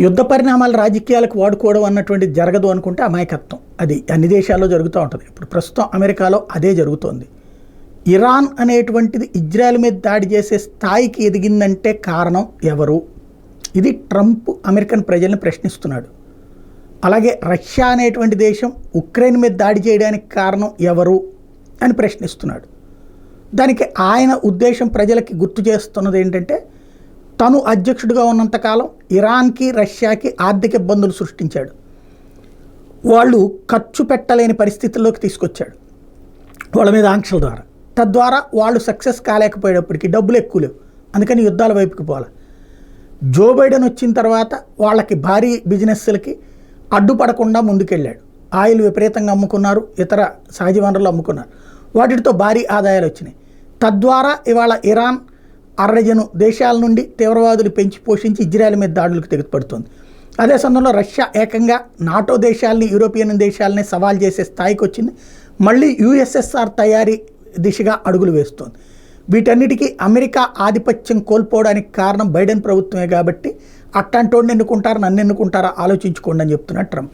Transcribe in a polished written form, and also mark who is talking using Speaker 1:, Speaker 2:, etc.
Speaker 1: యుద్ధ పరిణామాలు రాజకీయాలకు వాడుకోవడం అన్నటువంటిది జరగదు అనుకుంటే అమాయకత్వం. అది అన్ని దేశాల్లో జరుగుతూ ఉంటుంది. ఇప్పుడు ప్రస్తుతం అమెరికాలో అదే జరుగుతోంది. ఇరాన్ అనేటువంటిది ఇజ్రాయెల్ మీద దాడి చేసే స్థాయికి ఎదిగిందంటే కారణం ఎవరు? ఇది ట్రంప్ అమెరికన్ ప్రజల్ని ప్రశ్నిస్తున్నాడు. అలాగే రష్యా అనేటువంటి దేశం ఉక్రెయిన్ మీద దాడి చేయడానికి కారణం ఎవరు అని ప్రశ్నిస్తున్నాడు. దానికి ఆయన ఉద్దేశం ప్రజలకి గుర్తు చేస్తున్నది ఏంటంటే, తను అధ్యక్షుడిగా ఉన్నంతకాలం ఇరాన్కి రష్యాకి ఆర్థిక ఇబ్బందులు సృష్టించాడు. వాళ్ళు ఖర్చు పెట్టలేని పరిస్థితుల్లోకి తీసుకొచ్చాడు వాళ్ళ మీద ఆంక్షల ద్వారా. తద్వారా వాళ్ళు సక్సెస్ కాలేకపోయేటప్పటికీ డబ్బులు ఎక్కువ లేవు, అందుకని యుద్ధాల వైపుకి పోవాలి. జో బైడెన్ వచ్చిన తర్వాత వాళ్ళకి భారీ బిజినెస్లకి అడ్డుపడకుండా ముందుకెళ్ళాడు. ఆయిల్ విపరీతంగా అమ్ముకున్నారు, ఇతర సహజ వనరులు అమ్ముకున్నారు. వాటితో భారీ ఆదాయాలు వచ్చినాయి. తద్వారా ఇవాళ ఇరాన్ అరడజను దేశాల నుండి తీవ్రవాదులు పెంచి పోషించి ఇజ్రాయెల్ మీద దాడులకు తెగపడుతుంది. అదే సమయంలో రష్యా ఏకంగా నాటో దేశాలని, యూరోపియన్ దేశాలని సవాల్ చేసే స్థాయికి వచ్చింది. మళ్ళీ యుఎస్ఎస్ఆర్ తయారీ దిశగా అడుగులు వేస్తోంది. వీటన్నిటికీ అమెరికా ఆధిపత్యం కోల్పోవడానికి కారణం బైడెన్ ప్రభుత్వమే. కాబట్టి అట్లాంటి వాడిని ఎన్నుకుంటారా, నన్ను ఎన్నుకుంటారా ఆలోచించుకోండి అని చెప్తున్నాడు ట్రంప్.